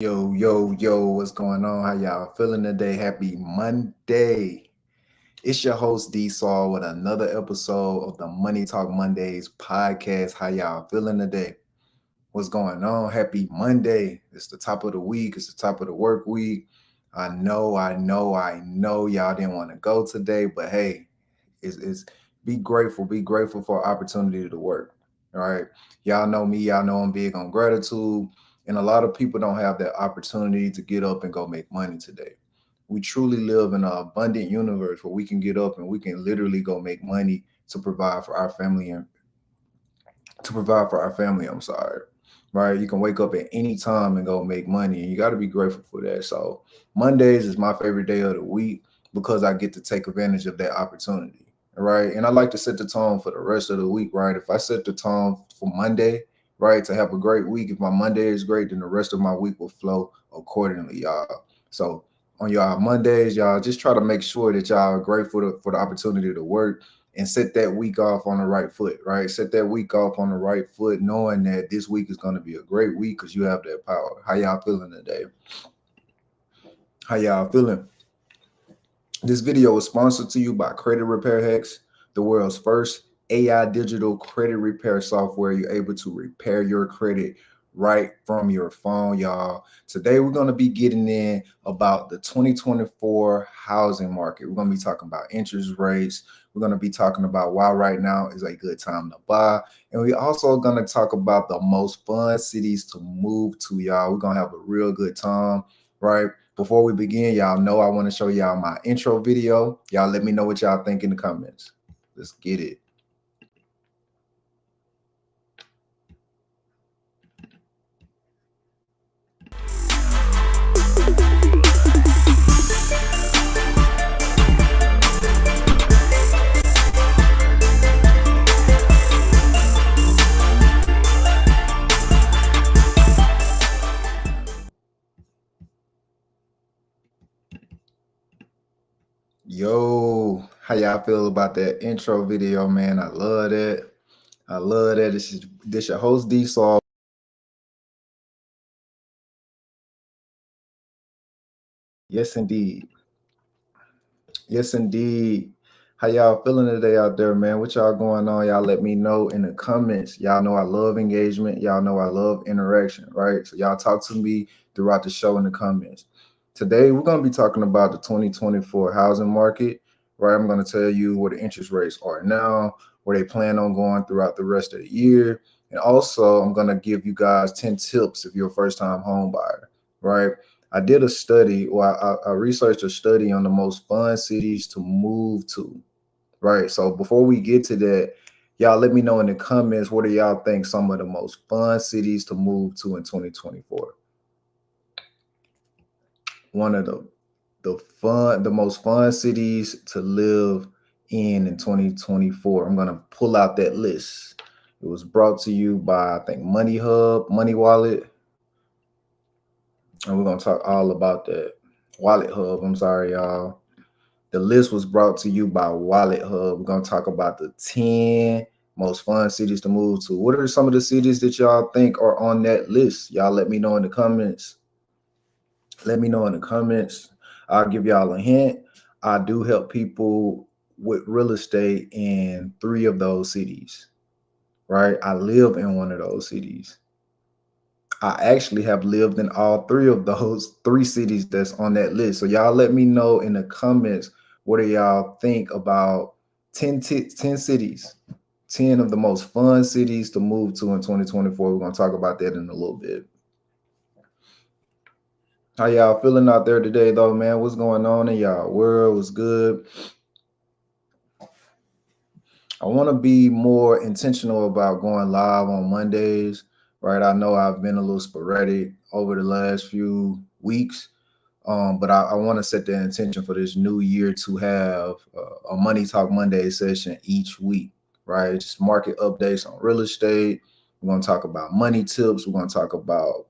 Yo, what's going on? How y'all feeling today? Happy Monday. It's your host D Saul with another episode of the Money Talk Mondays podcast. How y'all feeling today? What's going on? Happy Monday. It's the top of the week. It's the top of the work week. I know y'all didn't want to go today, but hey, it's be grateful. Be grateful for opportunity to work. All right. Y'all know me. Y'all know I'm big on gratitude. And a lot of people don't have that opportunity to get up and go make money today. We truly live in an abundant universe where we can get up and we can literally go make money to provide for our family and to provide for our family. I'm sorry. Right. You can wake up at any time and go make money. And you got to be grateful for that. So Mondays is my favorite day of the week because I get to take advantage of that opportunity. Right. And I like to set the tone for the rest of the week. Right. If I set the tone for Monday, right, to have a great week, if my Monday is great, then the rest of my week will flow accordingly, y'all. So on y'all Mondays, y'all just try to make sure that y'all are grateful for the opportunity to work and set that week off on the right foot, right? Set that week off on the right foot, knowing that this week is going to be a great week because you have that power. How y'all feeling today? How y'all feeling? This video is sponsored to you by Credit Repair Hacks, the world's first AI digital credit repair software. You're able to repair your credit right from your phone, y'all. Today, we're going to be getting in about the 2024 housing market. We're going to be talking about interest rates. We're going to be talking about why right now is a good time to buy. And we also going to talk about the most fun cities to move to, y'all. We're going to have a real good time, right? Before we begin, y'all know I want to show y'all my intro video. Y'all let me know what y'all think in the comments. Let's get it. Yo, how y'all feel about that intro video, man? I love that. I love that. This your host D Saul. Yes, indeed. Yes, indeed. How y'all feeling today out there, man? What y'all going on? Y'all let me know in the comments. Y'all know I love engagement. Y'all know I love interaction, right? So y'all talk to me throughout the show in the comments. Today, we're going to be talking about the 2024 housing market, right? I'm going to tell you where the interest rates are now, where they plan on going throughout the rest of the year. And also, I'm going to give you guys 10 tips if you're a first time home buyer, right? I did a study, or I researched a study on the most fun cities to move to, right? So before we get to that, y'all let me know in the comments what do y'all think some of the most fun cities to move to in 2024. One of the most fun cities to live in 2024. I'm gonna pull out that list. It was brought to you by I think Money Hub, Money Wallet, and we're gonna talk all about that. Wallet Hub. I'm sorry, y'all. The list was brought to you by Wallet Hub. We're gonna talk about the 10 most fun cities to move to. What are some of the cities that y'all think are on that list? Y'all let me know in the comments. Let me know in the comments. I'll give y'all a hint. I do help people with real estate in 3 of those cities, right? I live in one of those cities. I actually have lived in all 3 of those 3 cities that's on that list. So y'all let me know in the comments what do y'all think about 10 cities, 10 of the most fun cities to move to in 2024. We're going to talk about that in a little bit. How y'all feeling out there today though, man? What's going on in y'all world? What's good? I want to be more intentional about going live on Mondays, right? I know I've been a little sporadic over the last few weeks, but I want to set the intention for this new year to have a Money Talk Monday session each week, right? Just market updates on real estate. We're going to talk about money tips. We're going to talk about,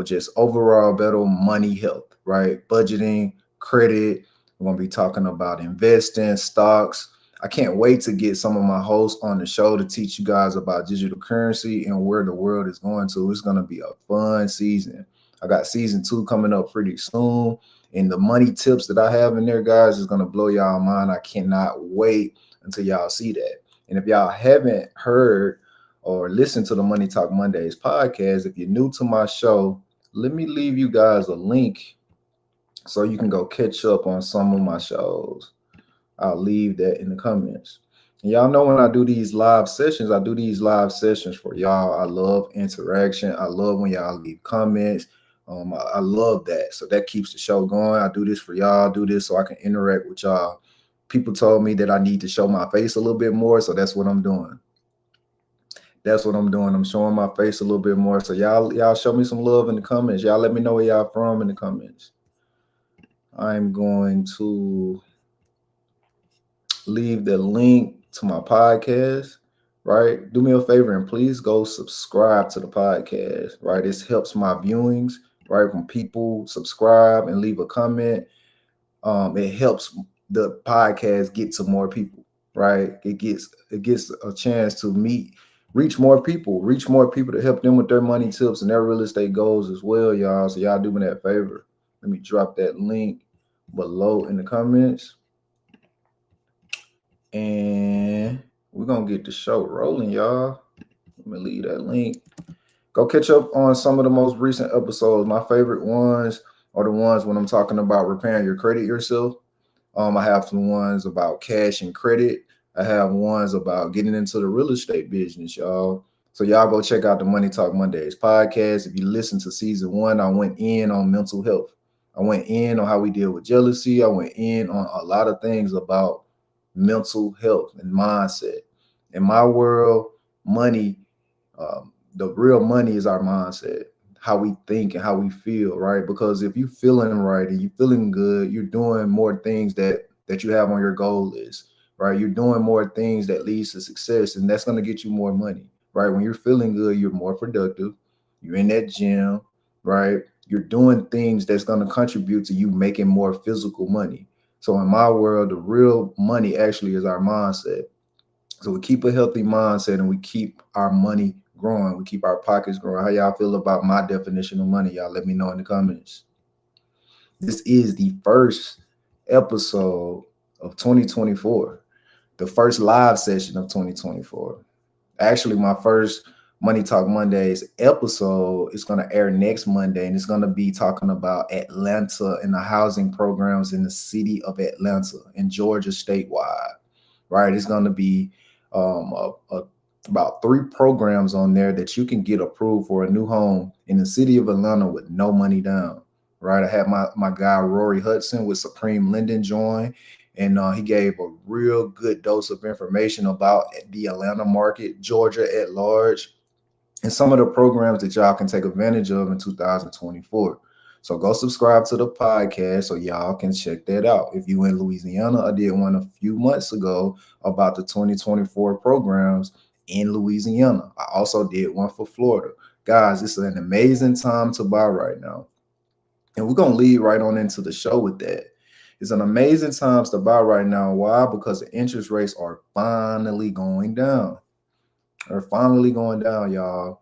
just overall better money health, right? Budgeting, credit. We're going to be talking about investing, stocks. I can't wait to get some of my hosts on the show to teach you guys about digital currency and where the world is going to. It's going to be a fun season. I got season 2 coming up pretty soon. And the money tips that I have in there, guys, is gonna blow y'all mind. I cannot wait until y'all see that. And if y'all haven't heard or listened to the Money Talk Mondays podcast, if you're new to my show, let me leave you guys a link so you can go catch up on some of my shows. I'll leave that in the comments. And y'all know when I do these live sessions, I do these live sessions for y'all. I love interaction. I love when y'all leave comments. I love that. So that keeps the show going. I do this for y'all. I do this so I can interact with y'all. People told me that I need to show my face a little bit more, so that's what I'm doing. That's what I'm doing. I'm showing my face a little bit more. So y'all show me some love in the comments. Y'all let me know where y'all from in the comments. I'm going to leave the link to my podcast, right? Do me a favor and please go subscribe to the podcast, right? This helps my viewings, right? When people subscribe and leave a comment, it helps the podcast get to more people, right? It gets a chance to reach more people to help them with their money tips and their real estate goals as well, y'all. So y'all do me that favor. Let me drop that link below in the comments. And we're gonna get the show rolling, y'all. Let me leave that link. Go catch up on some of the most recent episodes. My favorite ones are the ones when I'm talking about repairing your credit yourself. I have some ones about cash and credit. I have ones about getting into the real estate business, y'all. So y'all go check out the Money Talk Mondays podcast. If you listen to season 1, I went in on mental health. I went in on how we deal with jealousy. I went in on a lot of things about mental health and mindset. In my world, money, the real money is our mindset, how we think and how we feel, right? Because if you're feeling right and you're feeling good, you're doing more things that you have on your goal list, right? You're doing more things that leads to success, and that's going to get you more money, right? When you're feeling good, you're more productive. You're in that gym, right? You're doing things that's going to contribute to you making more physical money. So in my world, the real money actually is our mindset. So we keep a healthy mindset and we keep our money growing. We keep our pockets growing. How y'all feel about my definition of money? Y'all let me know in the comments. This is the first episode of 2024, the first live session of 2024. Actually, my first Money Talk Mondays episode is going to air next Monday, and it's going to be talking about Atlanta and the housing programs in the city of Atlanta and Georgia statewide, right? It's going to be about 3 programs on there that you can get approved for a new home in the city of Atlanta with no money down, right? I had my guy Rory Hudson with Supreme Lending join, and he gave a real good dose of information about the Atlanta market, Georgia at large, and some of the programs that y'all can take advantage of in 2024. So go subscribe to the podcast so y'all can check that out. If you in Louisiana, I did one a few months ago about the 2024 programs in Louisiana. I also did one for Florida. Guys, it's an amazing time to buy right now. And we're going to lead right on into the show with that. It's an amazing time to buy right now. Why? Because the interest rates are finally going down. They're finally going down, y'all.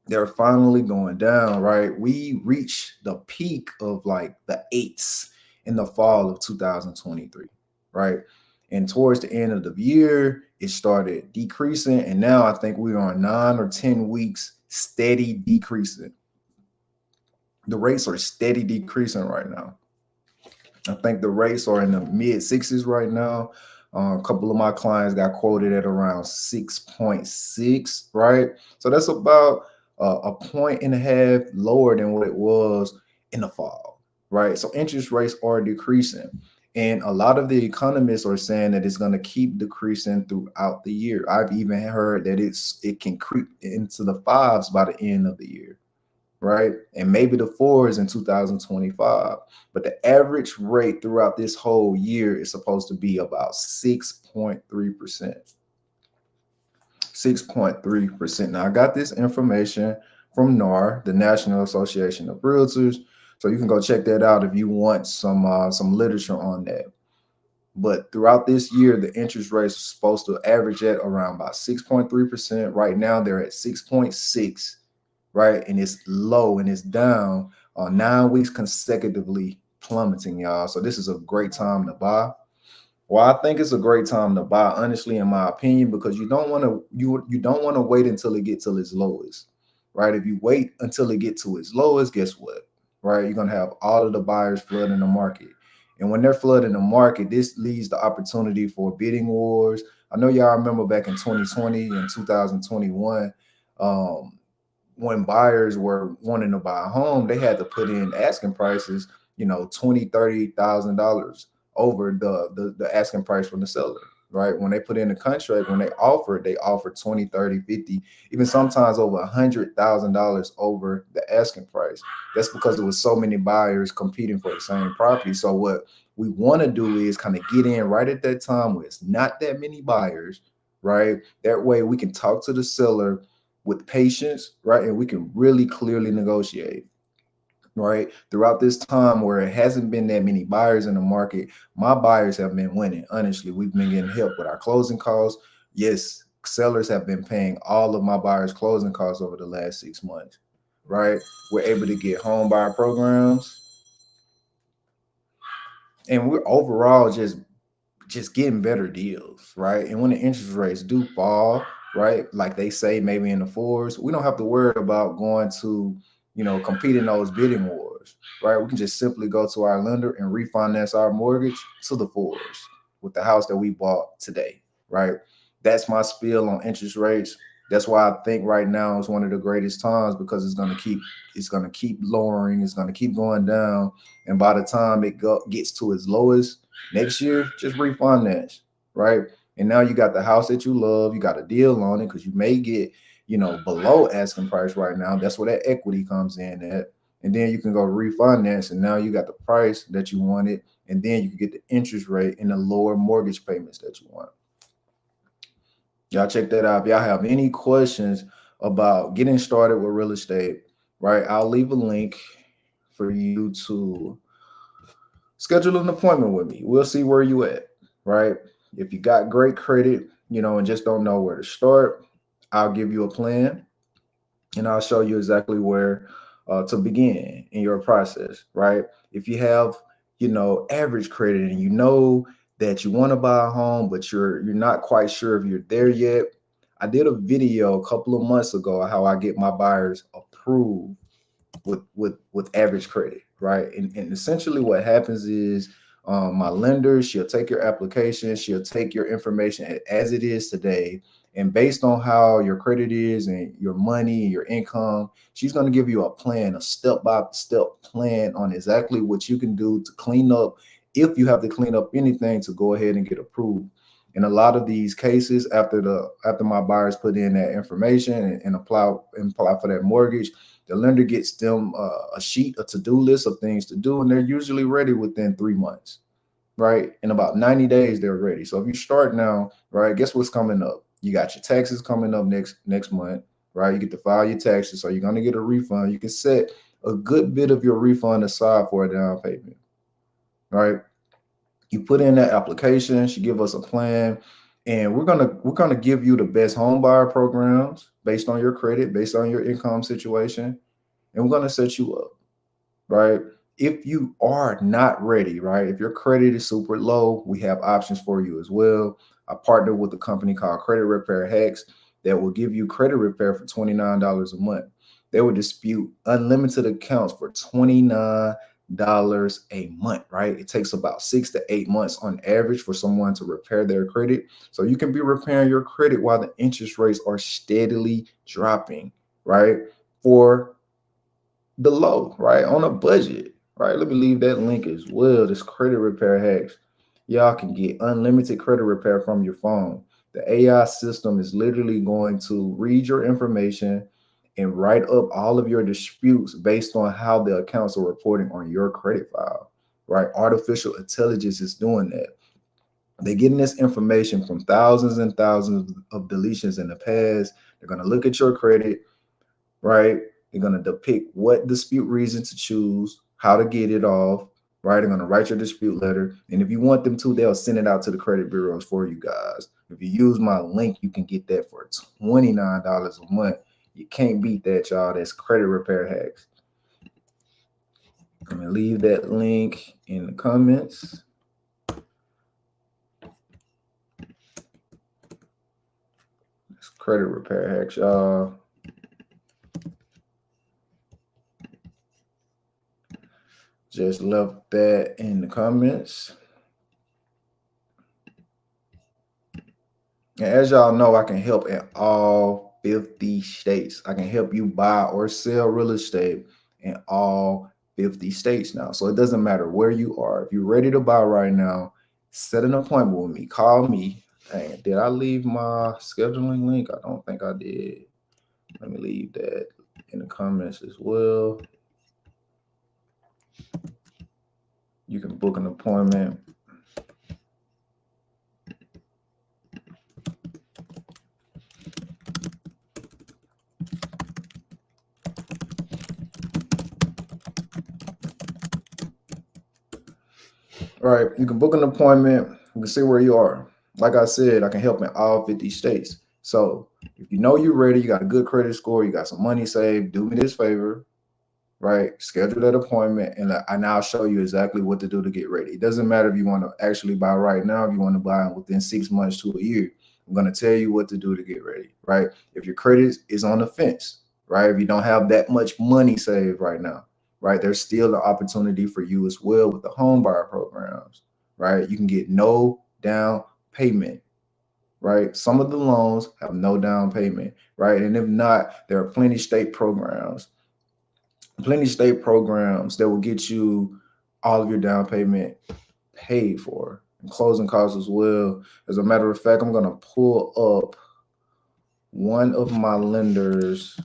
They're finally going down, right? We reached the peak of like the 8s in the fall of 2023, right? And towards the end of the year, it started decreasing. And now I think we're on 9 or 10 weeks steady decreasing. The rates are steady decreasing right now. I think the rates are in the mid 6s right now. A couple of my clients got quoted at around 6.6, right? So that's about a point and a half lower than what it was in the fall, right? So interest rates are decreasing. And a lot of the economists are saying that it's going to keep decreasing throughout the year. I've even heard that it can creep into the 5s by the end of the year, right? And maybe the 4s in 2025. But the average rate throughout this whole year is supposed to be about 6.3%. 6.3%. Now, I got this information from NAR, the National Association of Realtors. So you can go check that out if you want some literature on that. But throughout this year, the interest rates are supposed to average at around about 6.3%. Right now, they're at 6.6. right? And it's low and it's down on 9 weeks consecutively plummeting, y'all. So this is a great time to buy. Well, I think it's a great time to buy, honestly, in my opinion, because you don't want to wait until it gets to its lowest, right? If you wait until it gets to its lowest, guess what? Right, you're gonna have all of the buyers flooding the market, and when they're flooding the market, this leads to opportunity for bidding wars. I know y'all remember back in 2020 and 2021, um, when buyers were wanting to buy a home, they had to put in asking prices, $20,000, $30,000 over the asking price from the seller. Right. When they put in the contract, when they offered 20, 30, 50, even sometimes over $100,000 over the asking price. That's because there was so many buyers competing for the same property. So what we want to do is kind of get in right at that time where it's not that many buyers, right? That way we can talk to the seller with patience, right? And we can really clearly negotiate, right? Throughout this time where it hasn't been that many buyers in the market, my buyers have been winning. Honestly, we've been getting help with our closing costs. Yes, sellers have been paying all of my buyers' closing costs over the last 6 months, right? We're able to get home buyer programs, and we're overall just getting better deals, right? And when the interest rates do fall, right, like they say maybe in the fours, we don't have to worry about going to, compete in those bidding wars, right? We can just simply go to our lender and refinance our mortgage to the fours with the house that we bought today, right? That's my spiel on interest rates. That's why I think right now is one of the greatest times, because it's gonna keep lowering, it's gonna keep going down, and by the time gets to its lowest next year, just refinance, right? And now you got the house that you love, you got a deal on it because you may get, below asking price right now. That's where that equity comes in at. And then you can go refinance, and now you got the price that you wanted, and then you can get the interest rate and the lower mortgage payments that you want. Y'all check that out. If y'all have any questions about getting started with real estate, right? I'll leave a link for you to schedule an appointment with me. We'll see where you at, right? If you got great credit, and just don't know where to start, I'll give you a plan, and I'll show you exactly where to begin in your process, right? If you have, average credit, and you know that you want to buy a home, but you're not quite sure if you're there yet. I did a video a couple of months ago how I get my buyers approved with average credit, right? And essentially what happens is, my lender, she'll take your application, she'll take your information as it is today, and based on how your credit is and your money, your income, she's going to give you a plan, a step-by-step plan on exactly what you can do to clean up, if you have to clean up anything, to go ahead and get approved. In a lot of these cases, after my buyers put in that information and apply for that mortgage, the lender gets them a sheet, a to-do list of things to do, and they're usually ready within 3 months, right? In about 90 days, they're ready. So if you start now, right, guess what's coming up? You got your taxes coming up next month, right? You get to file your taxes, so you're gonna get a refund. You can set a good bit of your refund aside for a down payment, right? You put in that application, she give us a plan, and we're gonna give you the best home buyer programs based on your credit, based on your income situation, and we're gonna set you up, right? If you are not ready, right? If your credit is super low, we have options for you as well. I partner with a company called Credit Repair Hacks that will give you credit repair for $29 a month. They will dispute unlimited accounts for $29 a month, right? It takes about 6 to 8 months on average for someone to repair their credit. So you can be repairing your credit while the interest rates are steadily dropping, right? For the low, right? On a budget, right? Let me leave that link as well. This credit repair hacks. Y'all can get unlimited credit repair from your phone. The AI system is literally going to read your information and write up all of your disputes based on how the accounts are reporting on your credit file, right? Artificial intelligence is doing that. They're getting this information from thousands and thousands of deletions in the past. They're going to look at your credit, right? They're going to depict what dispute reason to choose, how to get it off, right? They're going to write your dispute letter. And if you want them to, they'll send it out to the credit bureaus for you guys. If you use my link, you can get that for $29 a month. You can't beat that, y'all. That's credit repair hacks. I'm gonna leave that link in the comments. It's credit repair hacks, y'all. Just left that in the comments. And as y'all know, I can help in all 50 states. I can help you buy or sell real estate in all 50 states now. So it doesn't matter where you are. If you're ready to buy right now, set an appointment with me. Call me. Dang, did I leave my scheduling link? I don't think I did. Let me leave that in the comments as well. You can book an appointment. All right, you can book an appointment. You can see where you are. Like I said, I can help in all 50 states. So if you know you're ready, you got a good credit score, you got some money saved, do me this favor, right? Schedule that appointment, and I'll show you exactly what to do to get ready. It doesn't matter if you want to actually buy right now, if you want to buy within 6 months to a year. I'm going to tell you what to do to get ready, right? If your credit is on the fence, right? If you don't have that much money saved right now, right? There's still an opportunity for you as well with the home buyer programs, right? You can get no down payment, right? Some of the loans have no down payment, right? And if not, there are plenty state programs that will get you all of your down payment paid for and closing costs as well. As a matter of fact, I'm going to pull up one of my lenders.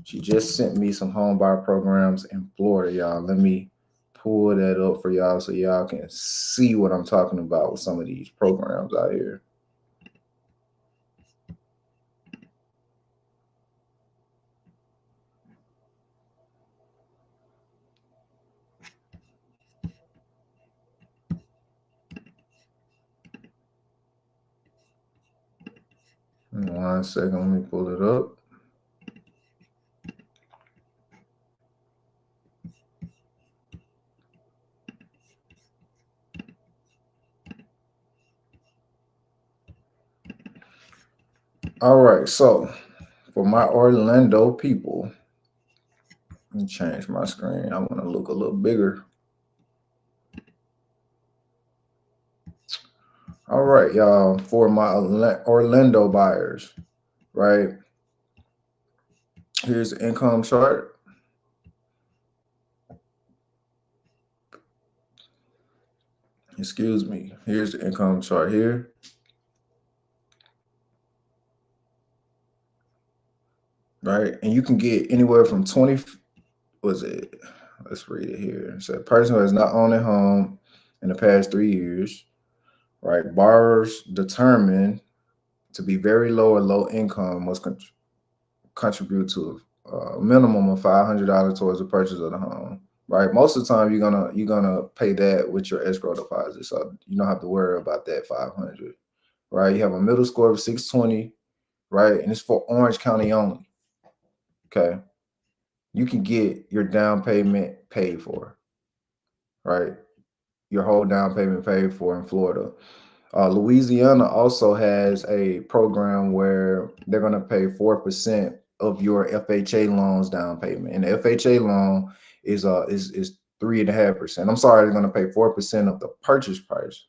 She just sent me some home buyer programs in Florida, y'all. Let me pull that up for y'all so y'all can see what I'm talking about with some of these programs out here. One second, let me pull it up. All right, so for my Orlando people, let me change my screen. I want to look a little bigger. All right, y'all, for my Orlando buyers, right? Here's the income chart. Excuse me. Here's the income chart here. Right? And you can get anywhere from 20, was it? Let's read it here. So a person who has not owned a home in the past 3 years, right? Borrowers determined to be very low or low income must contribute to a minimum of $500 towards the purchase of the home. Right. Most of the time you're gonna pay that with your escrow deposit. So you don't have to worry about that 500. Right. You have a middle score of 620, right? And it's for Orange County only. Okay. You can get your down payment paid for, right? Your whole down payment paid for in Florida. Louisiana also has a program where they're going to pay 4% of your FHA loans down payment, and the FHA loan is 3.5%. I'm sorry, they're going to pay 4% of the purchase price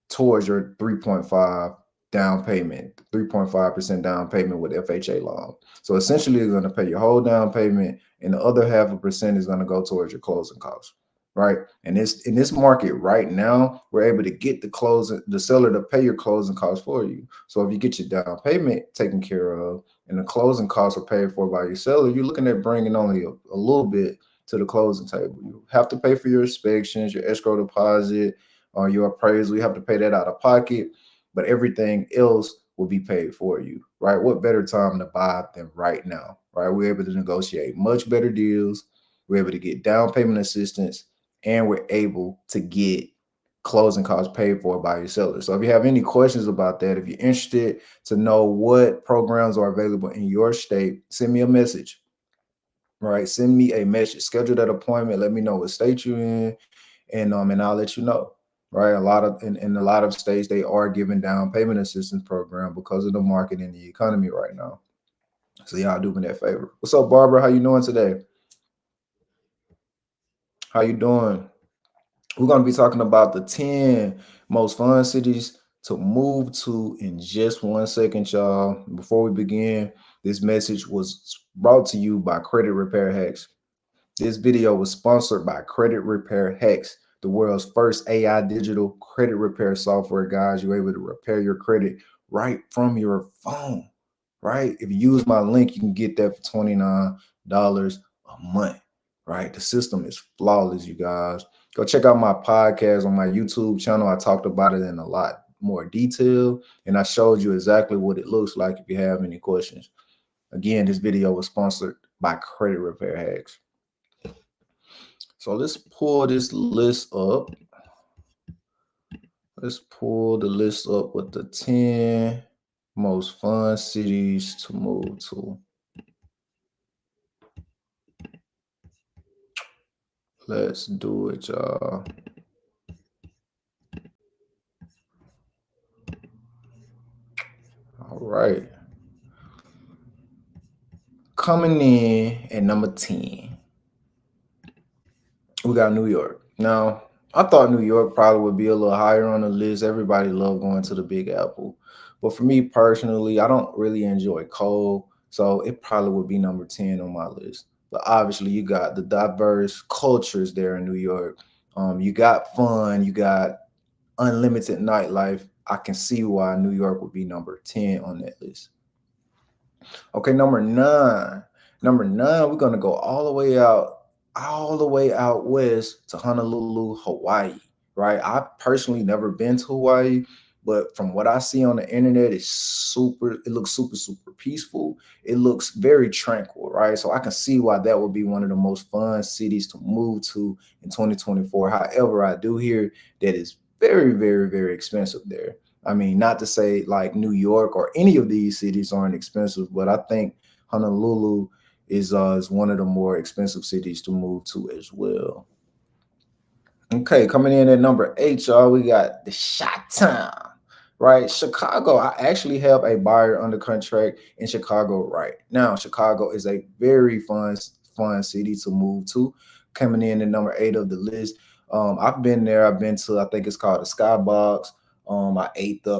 towards your 3.5 down payment, 3.5% down payment with FHA loan. So essentially, you're going to pay your whole down payment, and the other 0.5% is going to go towards your closing costs, right? And this in this market right now, we're able to get the seller to pay your closing costs for you. So if you get your down payment taken care of, and the closing costs are paid for by your seller, you're looking at bringing only a little bit to the closing table. You have to pay for your inspections, your escrow deposit, or your appraisal. You have to pay that out of pocket, but everything else will be paid for you, right? What better time to buy than right now, right? We're able to negotiate much better deals. We're able to get down payment assistance, and we're able to get closing costs paid for by your seller. So if you have any questions about that, if you're interested to know what programs are available in your state, send me a message. Right, send me a message, schedule that appointment, let me know what state you're in, and I'll let you know. Right, a lot of in a lot of states they are giving down payment assistance program because of the market and the economy right now. So y'all do me that favor. What's up, Barbara? How you doing today? How you doing? We're going to be talking about the 10 most fun cities to move to in just 1 second, y'all. Before we begin, this message was brought to you by Credit Repair Hacks. This video was sponsored by Credit Repair Hacks, the world's first AI digital credit repair software. Guys, you're able to repair your credit right from your phone, right? If you use my link, you can get that for $29 a month, right? The system is flawless, you guys. Go check out my podcast on my YouTube channel. I talked about it in a lot more detail, and I showed you exactly what it looks like if you have any questions. Again, this video was sponsored by Credit Repair Hacks. So let's pull this list up. Let's pull the list up with the 10 most fun cities to move to. Let's do it, y'all. All right. Coming in at number 10, we got New York. Now, I thought New York probably would be a little higher on the list. Everybody love going to the Big Apple. But for me personally, I don't really enjoy cold. So it probably would be number 10 on my list. But obviously, you got the diverse cultures there in New York. You got fun, you got unlimited nightlife. I can see why New York would be number 10 on that list. Okay, number nine. Number nine, we're gonna go all the way out west to Honolulu, Hawaii. Right? I personally never been to Hawaii, but from what I see on the internet, it looks super, super peaceful. It looks very tranquil, right? So I can see why that would be one of the most fun cities to move to in 2024. However, I do hear that it's very, very, very expensive there. I mean, not to say like New York or any of these cities aren't expensive, but I think Honolulu is one of the more expensive cities to move to as well. Okay, coming in at number 8, y'all, we got the Shot Town, right? Chicago. I actually have a buyer under contract in Chicago right now. Chicago is a very fun city to move to. Coming in at number 8 of the list. I've been there. I've been to, I think it's called the Skybox. I ate the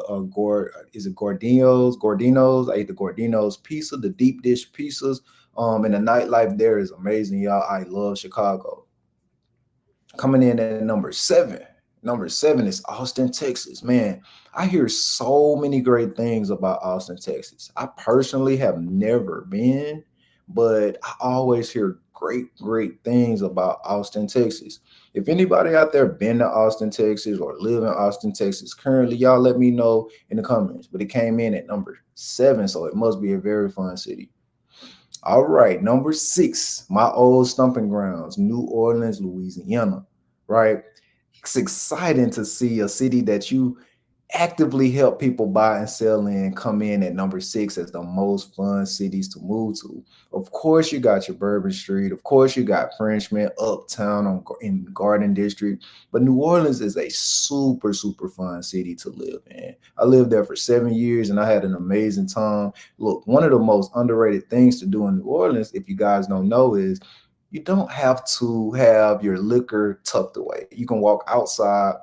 is it Gordino's? Gordinos. I ate the Gordino's pizza, the deep dish pizzas. And the nightlife there is amazing, y'all. I love Chicago. Coming in at number 7. Number 7 is Austin, Texas. Man, I hear so many great things about Austin, Texas. I personally have never been, but I always hear great things about Austin, Texas. If anybody out there been to Austin, Texas or live in Austin, Texas currently, y'all let me know in the comments. But it came in at number 7, so it must be a very fun city. All right, number 6, my old stomping grounds, New Orleans, Louisiana, right? It's exciting to see a city that you actively help people buy and sell in come in at number 6 as the most fun cities to move to. Of course, you got your Bourbon Street. Of course, you got Frenchman, Uptown in Garden District. But New Orleans is a super, super fun city to live in. I lived there for 7 years and I had an amazing time. Look, one of the most underrated things to do in New Orleans, if you guys don't know, is you don't have to have your liquor tucked away. You can walk outside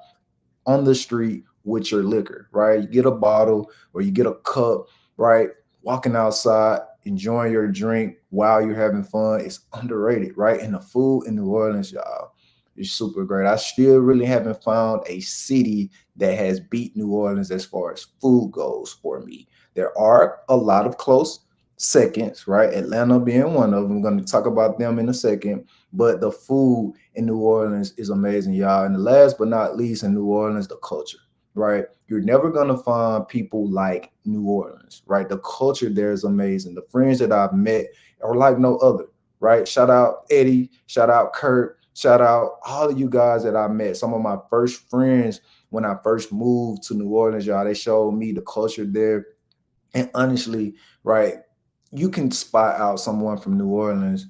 on the street with your liquor, right? You get a bottle or you get a cup, right? Walking outside, enjoying your drink while you're having fun. It's underrated, right? And the food in New Orleans, y'all, is super great. I still really haven't found a city that has beat New Orleans as far as food goes for me. There are a lot of close seconds, right? Atlanta being one of them. I'm going to talk about them in a second. But the food in New Orleans is amazing, y'all. And the last but not least in New Orleans, the culture, right? You're never going to find people like New Orleans, right? The culture there is amazing. The friends that I've met are like no other, right? Shout out Eddie, shout out Kurt, Shout out all of you guys that I met. Some of my first friends when I first moved to New Orleans, y'all. They showed me the culture there. And honestly, right, you can spot out someone from New Orleans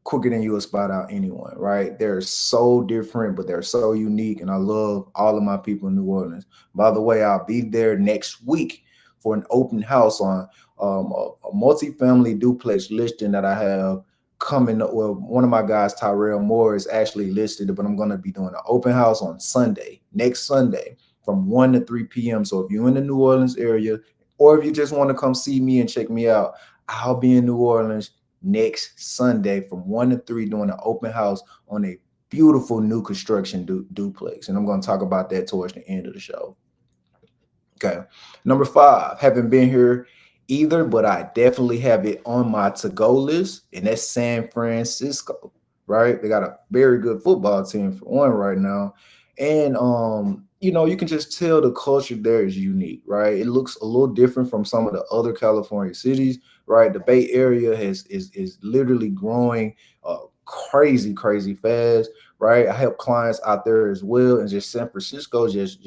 quicker than you will spot out anyone, right? They're so different, but they're so unique. And I love all of my people in New Orleans. By the way, I'll be there next week for an open house on a multi-family duplex listing that I have coming up. Well, one of my guys, Tyrell Moore, is actually listed, but I'm going to be doing an open house on Sunday, next Sunday, from 1 to 3 p.m. So if you're in the New Orleans area, or if you just want to come see me and check me out, I'll be in New Orleans next Sunday from 1 to 3 doing an open house on a beautiful new construction duplex. And I'm going to talk about that towards the end of the show. Okay. Number 5, haven't been here either, but I definitely have it on my to-go list, and that's San Francisco, right? They got a very good football team for one right now. And you can just tell the culture there is unique, right? It looks a little different from some of the other California cities, right? The Bay Area is literally growing crazy, crazy fast, right? I help clients out there as well, and just San Francisco just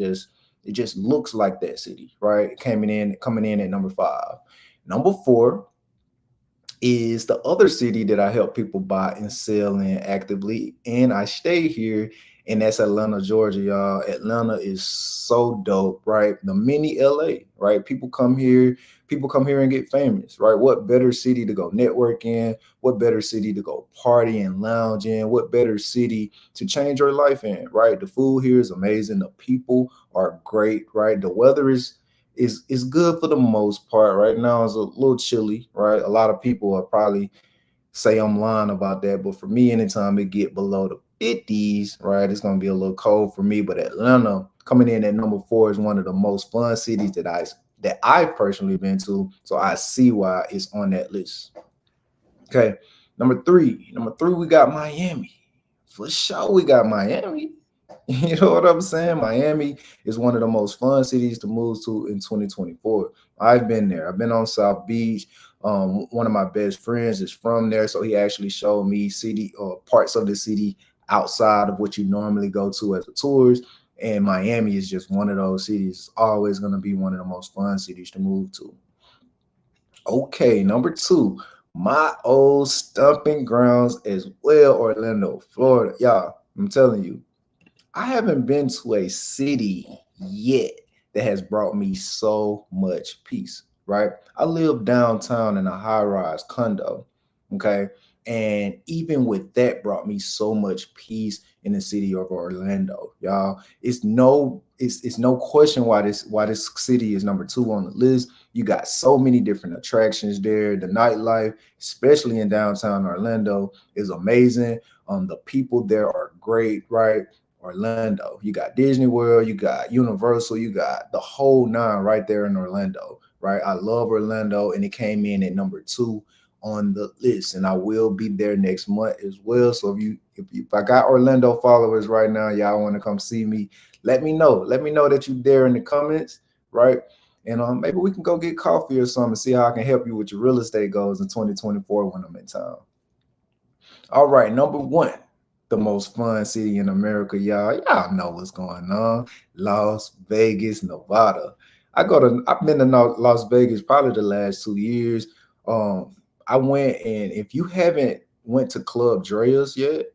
it just looks like that city, right? Coming in at number 5. Number 4 is the other city that I help people buy and sell in actively, and I stay here, and that's Atlanta, Georgia, y'all. Atlanta is so dope, right? The mini LA, right? People come here and get famous, right? What better city to go network in? What better city to go party and lounge in? What better city to change your life in, right? The food here is amazing. The people are great, right? The weather is good for the most part. Right now it's a little chilly, right? A lot of people are probably say I'm lying about that, but for me, anytime it get below the 50s, right, it's gonna be a little cold for me. But Atlanta coming in at number 4 is one of the most fun cities that I've personally been to, so I see why it's on that list. Okay, number three, we got Miami. For sure, we got Miami. You know what I'm saying? Miami is one of the most fun cities to move to in 2024. I've been there. I've been on South Beach. One of my best friends is from there, so he actually showed me city or parts of the city outside of what you normally go to as a tourist. And Miami is just one of those cities. It's always going to be one of the most fun cities to move to. Okay, number 2, my old stomping grounds as well, Orlando, Florida. Y'all, I'm telling you, I haven't been to a city yet that has brought me so much peace, right? I live downtown in a high-rise condo, okay? And even with that brought me so much peace in the city of Orlando. Y'all, it's no question why this city is number 2 on the list. You got so many different attractions there. The nightlife, especially in downtown Orlando, is amazing. The people there are great, right? Orlando. You got Disney World, you got Universal, you got the whole nine right there in Orlando, right? I love Orlando, and it came in at number 2 on the list, and I will be there next month as well. So if I got Orlando followers right now, y'all want to come see me, let me know. Let me know that you're there in the comments, right? And maybe we can go get coffee or something, see how I can help you with your real estate goals in 2024 when I'm in town. All right, number 1, the most fun city in America, y'all. Y'all know what's going on. Las Vegas, Nevada. I've been to Las Vegas probably the last 2 years. I went, and if you haven't went to Club Dreas yet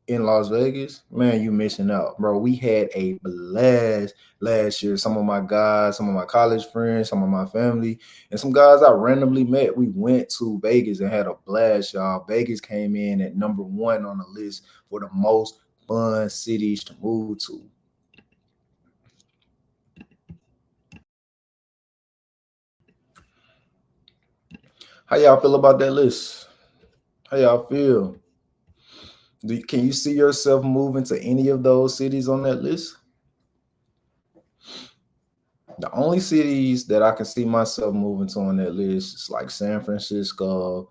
in Las Vegas, man, you missing out, bro. We had a blast last year. Some of my guys, some of my college friends, some of my family, and some guys I randomly met. We went to Vegas and had a blast, y'all. Vegas came in at number 1 on the list for the most fun cities to move to. How y'all feel about that list? How y'all feel? Can you see yourself moving to any of those cities on that list? The only cities that I can see myself moving to on that list is like San Francisco,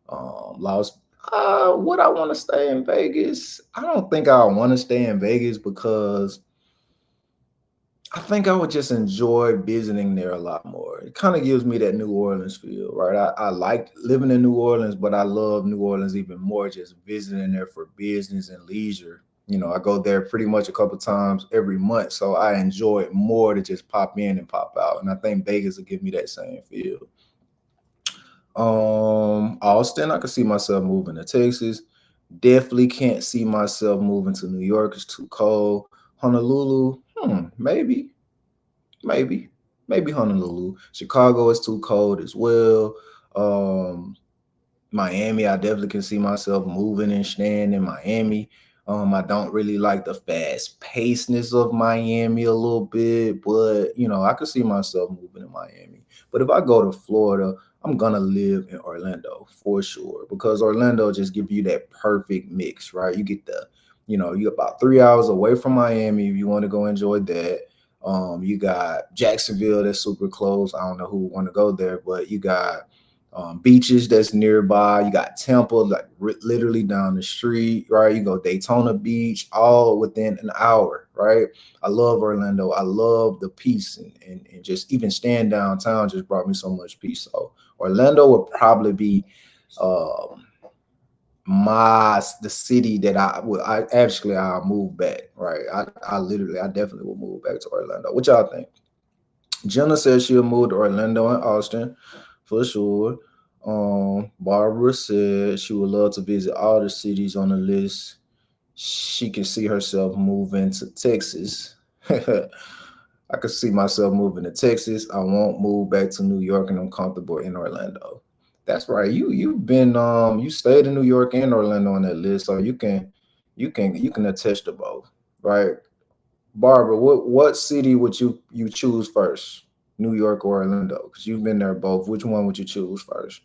Las. Would I want to stay in Vegas? I don't think I want to stay in Vegas because I think I would just enjoy visiting there a lot more. It kind of gives me that New Orleans feel, right? I like living in New Orleans, but I love New Orleans even more just visiting there for business and leisure. I go there pretty much a couple times every month, so I enjoy it more to just pop in and pop out. And I think Vegas will give me that same feel. Austin, I could see myself moving to Texas. Definitely can't see myself moving to New York. It's too cold. Honolulu, maybe. Maybe, maybe Honolulu. Chicago is too cold as well. Um, Miami, I definitely can see myself moving and staying in Miami. I don't really like the fast pacedness of Miami a little bit, but I could see myself moving to Miami. But if I go to Florida, I'm gonna live in Orlando for sure because Orlando just give you that perfect mix, right? You get you're about 3 hours away from Miami if you want to go enjoy that. You got Jacksonville that's super close. I don't know who would want to go there, but you got beaches that's nearby. You got Tampa, like literally down the street, right? You go Daytona Beach, all within an hour, right? I love Orlando. I love the peace and just even staying downtown just brought me so much peace. So Orlando would probably be um, the city that I'll move back, right? I definitely will move back to Orlando. What y'all think? Jenna says she'll move to Orlando and Austin for sure. Barbara said she would love to visit all the cities on the list. She can see herself moving to Texas. I could see myself moving to Texas. I won't move back to New York, and I'm comfortable in Orlando. That's right. You stayed in New York and Orlando on that list, so you can attest to both, right? Barbara, what city would you choose first? New York or Orlando? Because you've been there both. Which one would you choose first?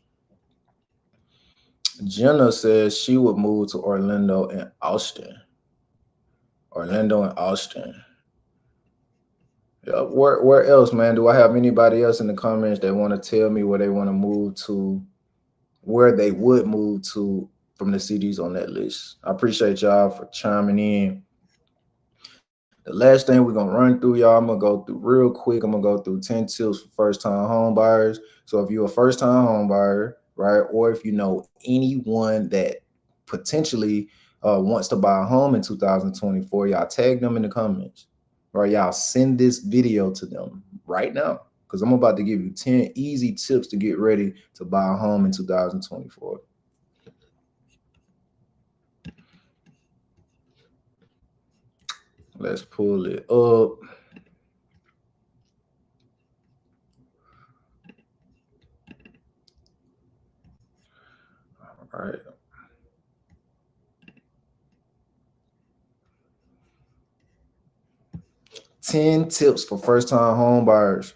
Jenna says she would move to Orlando and Austin. Orlando and Austin. Yeah. Where else, man? Do I have anybody else in the comments that want to tell me where they want to move to, where they would move to from the cities on that list? I appreciate y'all for chiming in. The last thing we're gonna run through, y'all, I'm gonna go through real quick. I'm gonna go through 10 tips for first-time home buyers. So if you're a first-time home buyer, right, or if you know anyone that potentially wants to buy a home in 2024, y'all tag them in the comments, right? Y'all send this video to them right now because I'm about to give you 10 easy tips to get ready to buy a home in 2024. Let's pull it up. All right. 10 tips for first time home buyers.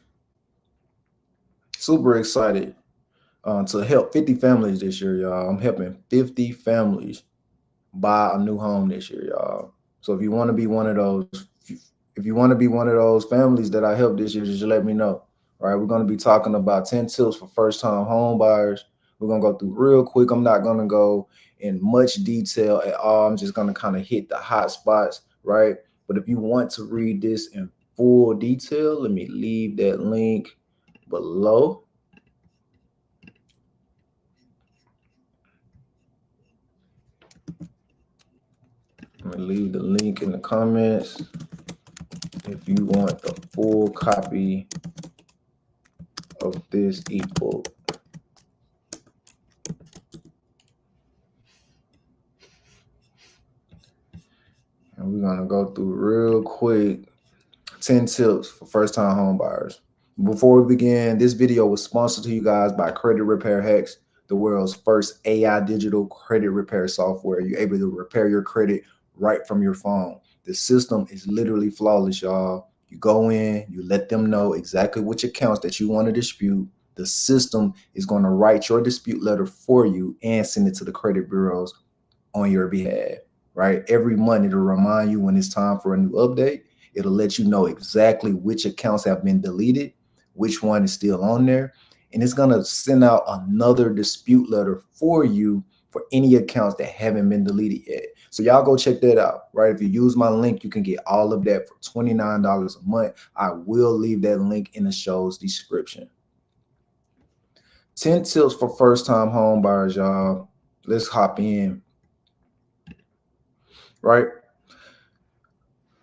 Super excited to help 50 families this year, y'all. I'm helping 50 families buy a new home this year, y'all. So if you want to be one of those, if you want to be one of those families that I help this year, just let me know. All right, we're going to be talking about 10 tips for first time home buyers. We're going to go through real quick. I'm not going to go in much detail at all. I'm just going to kind of hit the hot spots, right? But if you want to read this in full detail, let me leave that link below. I'm gonna leave the link in the comments if you want the full copy of this ebook. And we're gonna go through real quick 10 tips for first-time home buyers. Before we begin, this video was sponsored to you guys by Credit Repair Hacks, the world's first AI digital credit repair software. You're able to repair your credit right from your phone. The system is literally flawless, y'all. You go in, you let them know exactly which accounts that you want to dispute. The system is going to write your dispute letter for you and send it to the credit bureaus on your behalf, right? Every month it'll remind you when it's time for a new update. It'll let you know exactly which accounts have been deleted, which one is still on there, and it's going to send out another dispute letter for you for any accounts that haven't been deleted yet. So y'all go check that out, right? If you use my link, you can get all of that for $29 a month. I will leave that link in the show's description. 10 tips for first time home buyers, y'all. Let's hop in, right?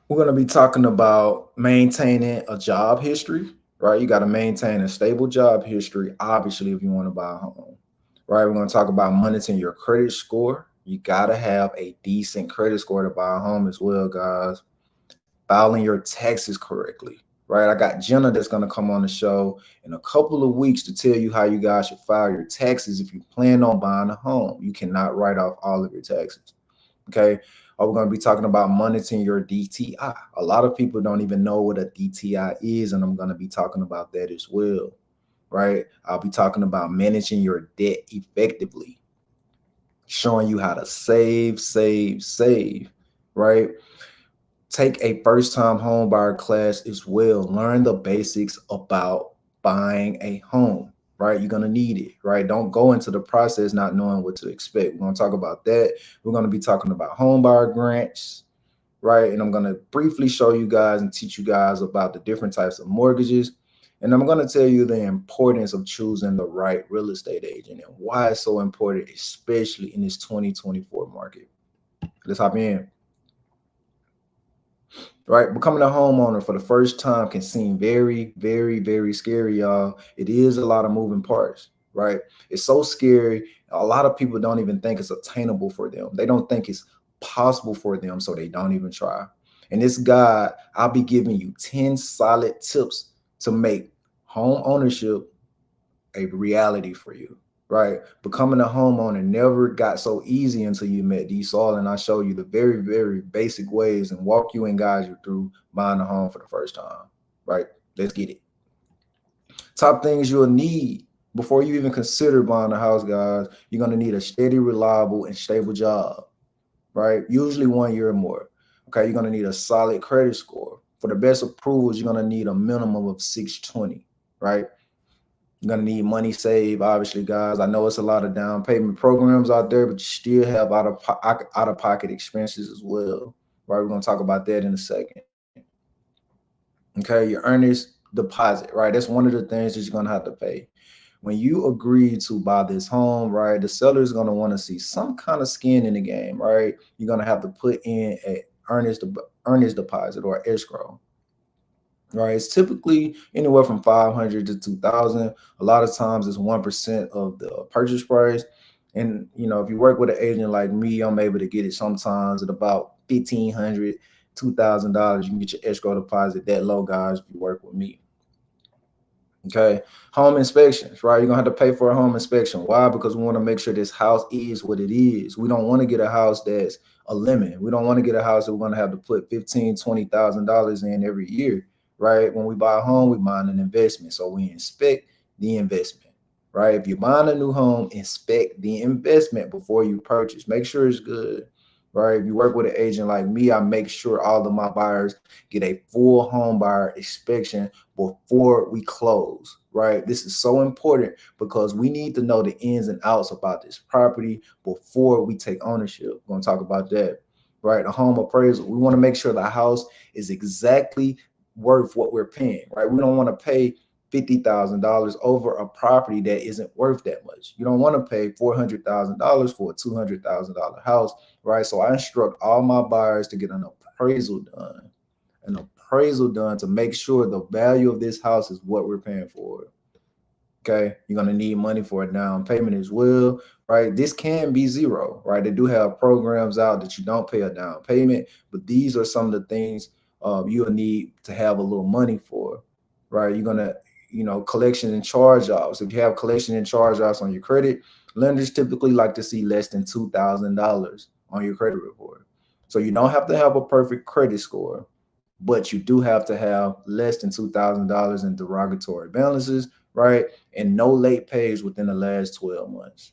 We're going to be talking about maintaining a job history, right? You got to maintain a stable job history, obviously, if you want to buy a home, right? We're going to talk about monitoring your credit score. You got to have a decent credit score to buy a home as well, guys. Filing your taxes correctly, right? I got Jenna that's going to come on the show in a couple of weeks to tell you how you guys should file your taxes if you plan on buying a home. You cannot write off all of your taxes. Okay. We're going to be talking about monitoring your DTI. A lot of people don't even know what a DTI is, and I'm going to be talking about that as well, right? I'll be talking about managing your debt effectively, showing you how to save, right? Take a first-time home buyer class as well. Learn the basics about buying a home, right? You're going to need it, right? Don't go into the process not knowing what to expect. We're going to talk about that. We're going to be talking about home buyer grants, right? And I'm going to briefly show you guys and teach you guys about the different types of mortgages. And I'm going to tell you the importance of choosing the right real estate agent and why it's so important, especially in this 2024 market. Let's hop in. Right, becoming a homeowner for the first time can seem very scary, y'all. It is a lot of moving parts, right? It's so scary. A lot of people don't even think it's attainable for them. They don't think it's possible for them, so they don't even try. And this guide, I'll be giving you 10 solid tips to make home ownership a reality for you, right? Becoming a homeowner never got so easy until you met D Saul, and I show you the very basic ways and walk you and guide you through buying a home for the first time, right? Let's get it. Top things you'll need before you even consider buying a house, guys. You're going to need a steady, reliable, and stable job, right? Usually 1 year or more. Okay, you're going to need a solid credit score. For the best approvals, you're going to need a minimum of 620, right? You're gonna need money saved, obviously, guys. I know it's a lot of down payment programs out there, but you still have out of pocket expenses as well. Right? We're gonna talk about that in a second. Okay, your earnest deposit, right? That's one of the things that you're gonna have to pay. When you agree to buy this home, right, the seller is gonna want to see some kind of skin in the game, right? You're gonna have to put in a earnest deposit or escrow, right? It's typically anywhere from 500 to 2,000. A lot of times it's 1% of the purchase price. And if you work with an agent like me, I'm able to get it sometimes at about $1,500, $2,000. You can get your escrow deposit that low, guys, if you work with me. Okay, home inspections, right? You're gonna have to pay for a home inspection. Why? Because we want to make sure this house is what it is. We don't want to get a house that's a lemon. We don't want to get a house that we're gonna have to put $15,000, $20,000 in every year, right? When we buy a home, we buy an investment, so we inspect the investment, right? If you're buying a new home, inspect the investment before you purchase. Make sure it's good, right? If you work with an agent like me, I make sure all of my buyers get a full home buyer inspection before we close, right? This is so important because we need to know the ins and outs about this property before we take ownership. We're going to talk about that, right? A home appraisal. We want to make sure the house is exactly worth what we're paying, right? We don't want to pay $50,000 over a property that isn't worth that much. You don't want to pay $400,000 for a $200,000 house, right? So I instruct all my buyers to get an appraisal done to make sure the value of this house is what we're paying for. Okay, you're gonna need money for a down payment as well, right? This can be zero, right? They do have programs out that you don't pay a down payment, but these are some of the things you'll need to have a little money for, right? You're gonna, collection and charge offs. If you have collection and charge offs on your credit, lenders typically like to see less than $2,000 on your credit report. So you don't have to have a perfect credit score, but you do have to have less than $2,000 in derogatory balances, right? And no late pays within the last 12 months,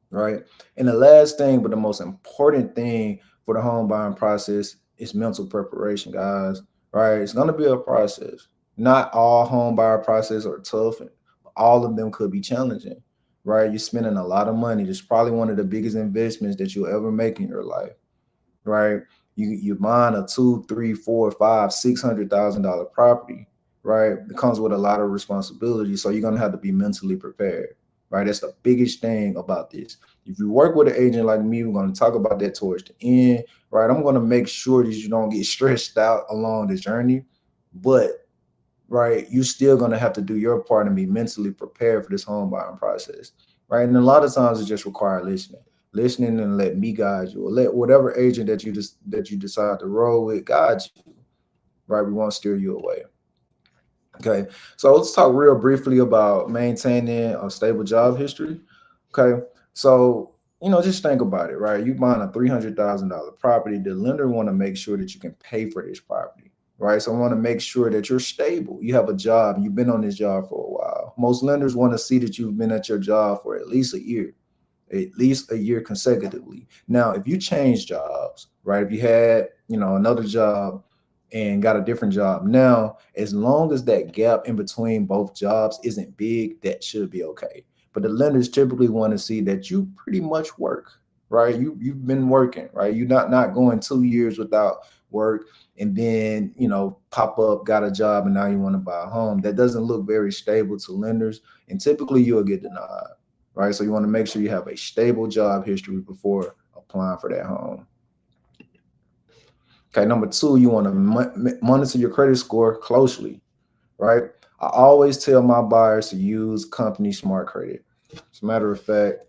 right? And the last thing, but the most important thing for the home buying process is mental preparation, guys, right? It's going to be a process. Not all home buyer processes are tough, and all of them could be challenging, right? You're spending a lot of money. This is probably one of the biggest investments that you'll ever make in your life, right? You buying a two, three, four, five, $600,000 property, right? It comes with a lot of responsibility, so you're gonna have to be mentally prepared, right? That's the biggest thing about this. If you work with an agent like me, we're gonna talk about that towards the end, right? I'm gonna make sure that you don't get stressed out along the journey, but right, you still gonna have to do your part and be mentally prepared for this home buying process, right? And a lot of times it just requires listening and let me guide you, or let whatever agent that you decide to roll with guide you, right? We won't steer you away. Okay, so let's talk real briefly about maintaining a stable job history. Okay, so just think about it, right? You buying a $300,000 property. The lender want to make sure that you can pay for this property, right? So I want to make sure that you're stable. You have a job. You've been on this job for a while. Most lenders want to see that you've been at your job for at least a year consecutively. Now, if you change jobs, right? If you had, another job and got a different job now, as long as that gap in between both jobs isn't big, that should be okay. But the lenders typically want to see that you pretty much work, right? You've been working, right? You're not going 2 years without work and then pop up, got a job, and now you want to buy a home. That doesn't look very stable to lenders, and typically you'll get denied, right? So you want to make sure you have a stable job history before applying for that home. Okay, number two, you want to monitor your credit score closely, right? I always tell my buyers to use company smart credit. As a matter of fact,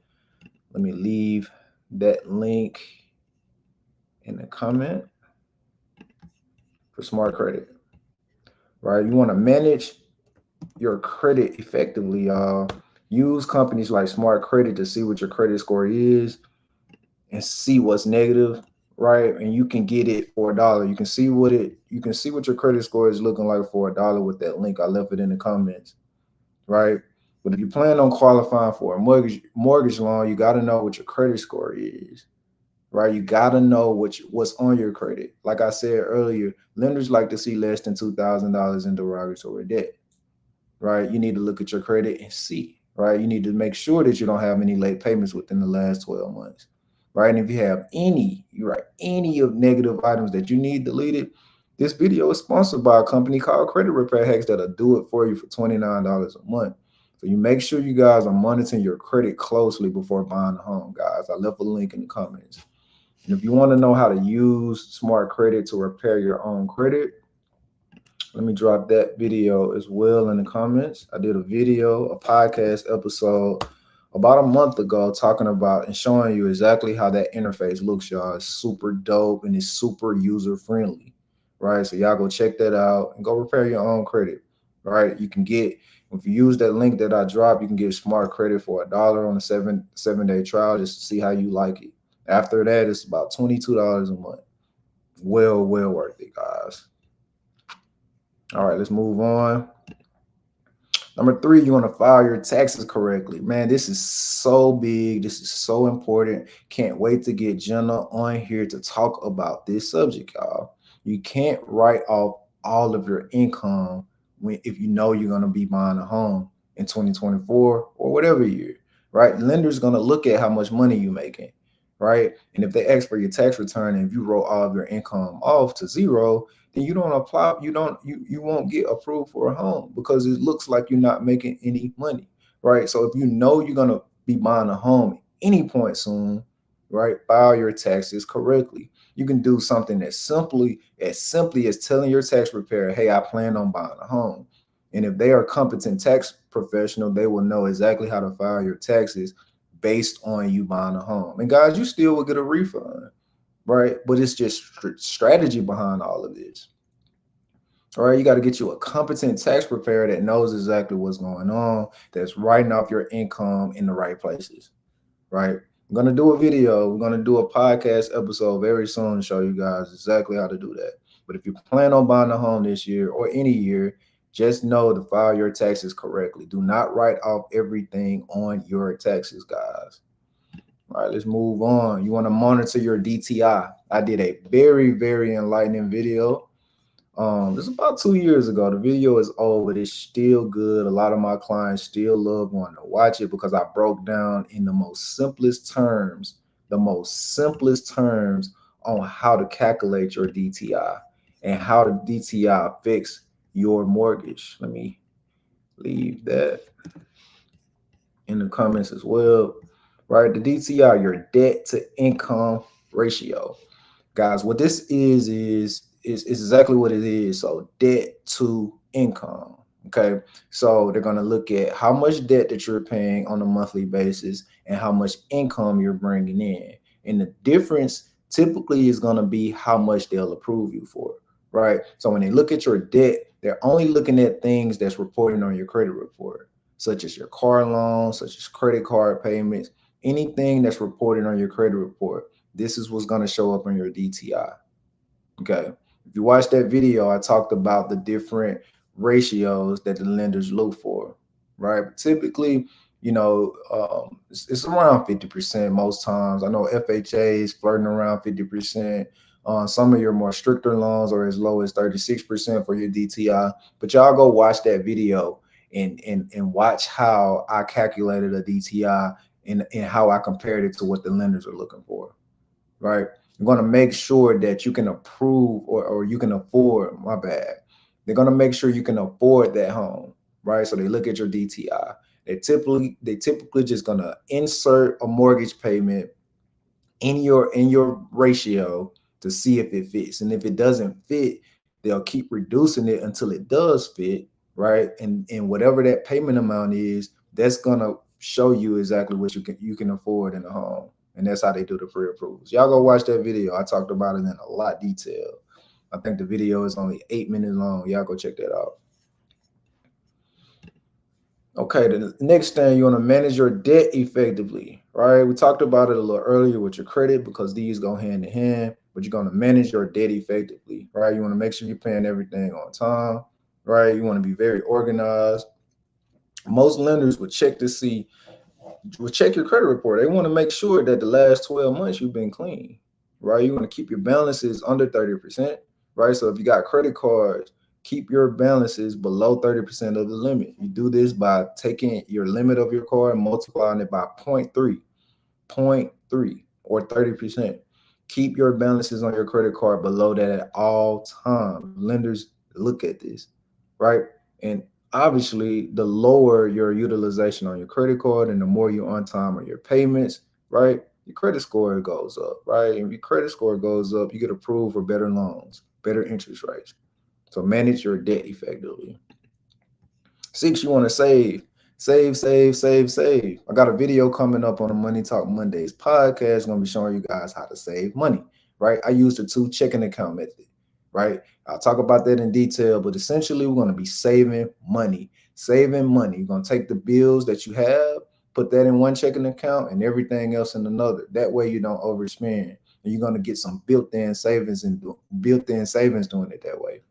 let me leave that link in the comment for smart credit, right? You want to manage your credit effectively, y'all. Use companies like Smart Credit to see what your credit score is and see what's negative, right? And you can get it for $1. You can see what your credit score is looking like for $1 with that link. I left it in the comments, right? But if you plan on qualifying for a mortgage loan, you got to know what your credit score is, right? You got to know what's on your credit. Like I said earlier, lenders like to see less than $2,000 in derogatory debt, right? You need to look at your credit and see, right? You need to make sure that you don't have any late payments within the last 12 months, right? And if you have any of negative items that you need deleted, this video is sponsored by a company called Credit Repair Hacks that'll do it for you for $29 a month. So you make sure you guys are monitoring your credit closely before buying a home, guys. I left a link in the comments. And if you want to know how to use smart credit to repair your own credit, let me drop that video as well in the comments. I did a podcast episode about a month ago talking about and showing you exactly how that interface looks, y'all. It's super dope and it's super user friendly, right? So y'all go check that out and go repair your own credit, right? You can get, if you use that link that I dropped, you can get smart credit for $1 on a seven-day trial just to see how you like it. After that, it's about $22 a month. Well worth it, guys. All right, let's move on. Number three, you want to file your taxes correctly. Man, this is so big. This is so important. Can't wait to get Jenna on here to talk about this subject, y'all. You can't write off all of your income if you know you're going to be buying a home in 2024 or whatever year, right? Lender's going to look at how much money you're making, right? And if they ask for your tax return and if you wrote all of your income off to zero, then you don't apply, you won't get approved for a home because it looks like you're not making any money, right? So if you know you're gonna be buying a home at any point soon, right, file your taxes correctly. You can do something as simply as telling your tax preparer, hey, I plan on buying a home. And if they are a competent tax professional, they will know exactly how to file your taxes based on you buying a home. And guys, you still will get a refund, right? But it's just strategy behind all of this. All right, you got to get you a competent tax preparer that knows exactly what's going on, that's writing off your income in the right places, right? I'm going to do a video. We're going to do a podcast episode very soon to show you guys exactly how to do that. But if you plan on buying a home this year or any year, just know to file your taxes correctly. Do not write off everything on your taxes, guys. All right, let's move on. You want to monitor your DTI. I did a very enlightening video It's about 2 years ago. The video is old, but it's still good. A lot of my clients still love wanting to watch it because I broke down in the most simplest terms on how to calculate your DTI and how the DTI affects your mortgage. Let me leave that in the comments as well. Right, the DTI, your debt to income ratio. Guys, what this is exactly what it is. So debt to income. Okay. So they're gonna look at how much debt that you're paying on a monthly basis and how much income you're bringing in. And the difference typically is gonna be how much they'll approve you for. Right. So when they look at your debt, they're only looking at things that's reported on your credit report, such as your car loan, such as credit card payments, anything that's reported on your credit report. This is what's going to show up on your DTI. Okay. If you watch that video, I talked about the different ratios that the lenders look for, right? But typically, it's around 50% most times. I know FHA is flirting around 50%. Some of your more stricter loans are as low as 36% for your DTI. But y'all go watch that video and watch how I calculated a DTI and how I compared it to what the lenders are looking for, right? You're going to make sure that you can approve or you can afford, my bad. They're going to make sure you can afford that home, right? So they look at your DTI. They typically just going to insert a mortgage payment in your ratio to see if it fits. And if it doesn't fit, they'll keep reducing it until it does fit, right? And whatever that payment amount is, that's going to show you exactly what you can afford in a home. And that's how they do the pre-approvals. Y'all go watch that video. I talked about it in a lot detail. I think the video is only 8 minutes long. Y'all go check that out. Okay, the next thing, you want to manage your debt effectively, right? We talked about it a little earlier with your credit because these go hand in hand, but you're going to manage your debt effectively, right? You want to make sure you're paying everything on time, right? You want to be very organized. Most lenders would check your credit report. They want to make sure that the last 12 months you've been clean, right? You want to keep your balances under 30%, right? So if you got credit cards, keep your balances below 30% of the limit. You do this by taking your limit of your card and multiplying it by point three, or 30%. Keep your balances on your credit card below that at all times. Lenders look at this, right? And obviously, the lower your utilization on your credit card and the more you're on time on your payments, right? Your credit score goes up, right? And if your credit score goes up, you get approved for better loans, better interest rates. So manage your debt effectively. 6, you want to save. Save. I got a video coming up on the Money Talk Mondays podcast. I'm going to be showing you guys how to save money, right? I use the 2 checking account method, right? I'll talk about that in detail, but essentially we're going to be saving money. Saving money. You're going to take the bills that you have, put that in one checking account and everything else in another. That way you don't overspend. And you're going to get some built-in savings doing it that way,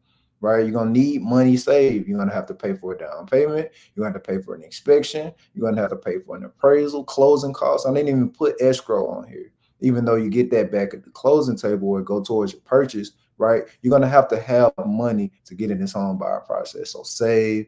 right? You're going to need money saved. You're going to have to pay for a down payment. You're going to have to pay for an inspection. You're going to have to pay for an appraisal, closing costs. I didn't even put escrow on here, even though you get that back at the closing table or go towards your purchase, right? You're going to have money to get in this home buyer process. So save.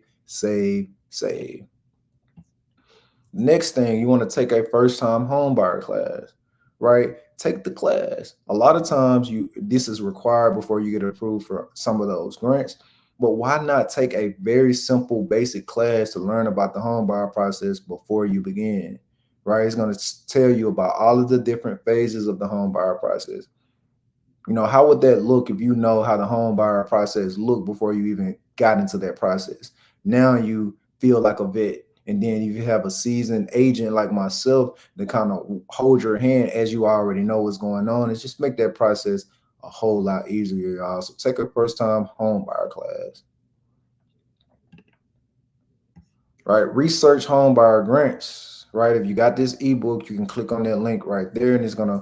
Next thing, you want to take a first-time home buyer class, right? Take the class. A lot of times this is required before you get approved for some of those grants. But why not take a very simple basic class to learn about the home buyer process before you begin, right? It's going to tell you about all of the different phases of the home buyer process. How would that look if you know how the home buyer process looked before you even got into that process? Now you feel like a vet. And then if you have a seasoned agent like myself to kind of hold your hand as you already know what's going on, it's just make that process a whole lot easier, y'all. So take a first time home buyer class. Right? Research home buyer grants, right? If you got this ebook, you can click on that link right there and it's gonna,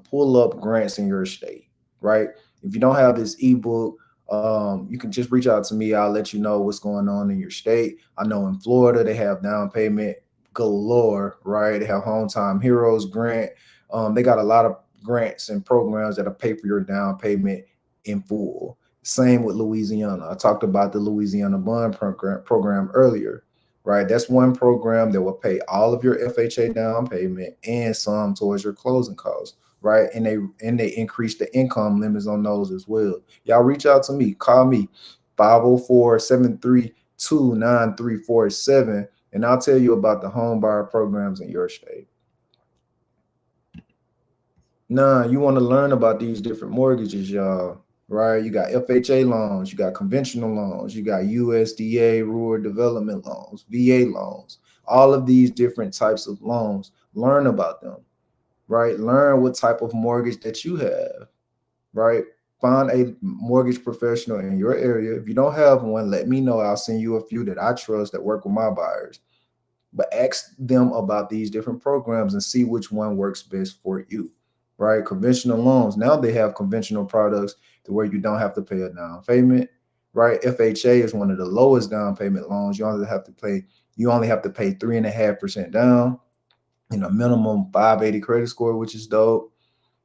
pull up grants in your state, right? If you don't have this ebook, you can just reach out to me. I'll let you know what's going on in your state. I know in Florida they have down payment galore, right? They have Home Time Heroes grant. They got a lot of grants and programs that'll pay for your down payment in full. Same with Louisiana. I talked about the Louisiana bond program earlier, right? That's one program that will pay all of your FHA down payment and some towards your closing costs, right? And they increase the income limits on those as well. Y'all reach out to me, call me 504-732-9347, and I'll tell you about the home buyer programs in your state. Nah, you want to learn about these different mortgages, y'all, right? You got FHA loans, you got conventional loans, you got USDA rural development loans, VA loans, all of these different types of loans. Learn about them, right? Learn what type of mortgage that you have, right? Find a mortgage professional in your area. If you don't have one, let me know. I'll send you a few that I trust that work with my buyers. But ask them about these different programs and see which one works best for you, right? Conventional loans, now they have conventional products to where you don't have to pay a down payment, right? FHA is one of the lowest down payment loans. You only have to pay 3.5% down, minimum 580 credit score, which is dope,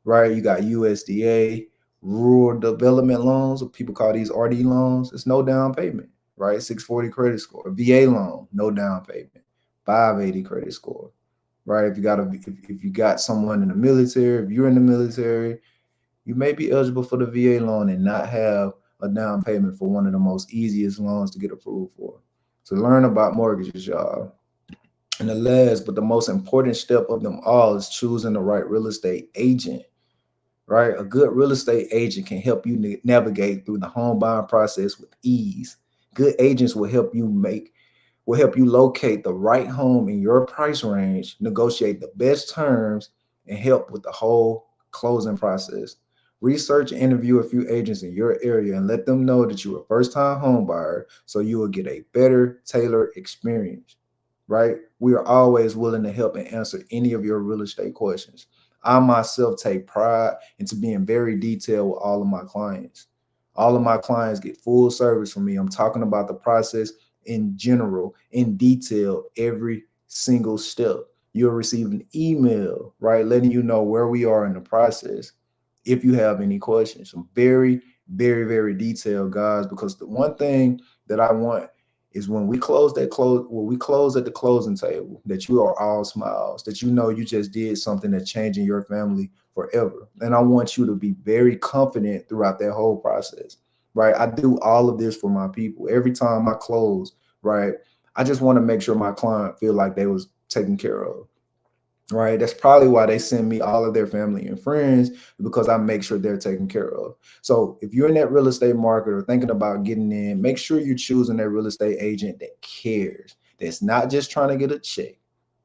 right? You got USDA rural development loans, what people call these RD loans. It's no down payment, right? 640 credit score. VA loan, no down payment. 580 credit score, right? If you got someone in the military, if you're in the military, you may be eligible for the VA loan and not have a down payment for one of the most easiest loans to get approved for. So learn about mortgages, y'all. And the last but the most important step of them all is choosing the right real estate agent, right? A good real estate agent can help you navigate through the home buying process with ease. Good agents will help you locate the right home in your price range, negotiate the best terms, and help with the whole closing process. Research and interview a few agents in your area and let them know that you're a first time home buyer so you will get a better tailored experience, right? We are always willing to help and answer any of your real estate questions. I myself take pride into being very detailed with all of my clients. All of my clients get full service from me. I'm talking about the process in general, in detail, every single step. You'll receive an email, right, letting you know where we are in the process. If you have any questions, I'm very, very, very detailed, guys, because the one thing that I want is when we close at the closing table, that you are all smiles, that you know you just did something that's changing your family forever. And I want you to be very confident throughout that whole process, right? I do all of this for my people. Every time I close, right? I just want to make sure my client feel like they was taken care of, right? That's probably why they send me all of their family and friends, because I make sure they're taken care of. So if you're in that real estate market or thinking about getting in, make sure you're choosing that real estate agent that cares, that's not just trying to get a check,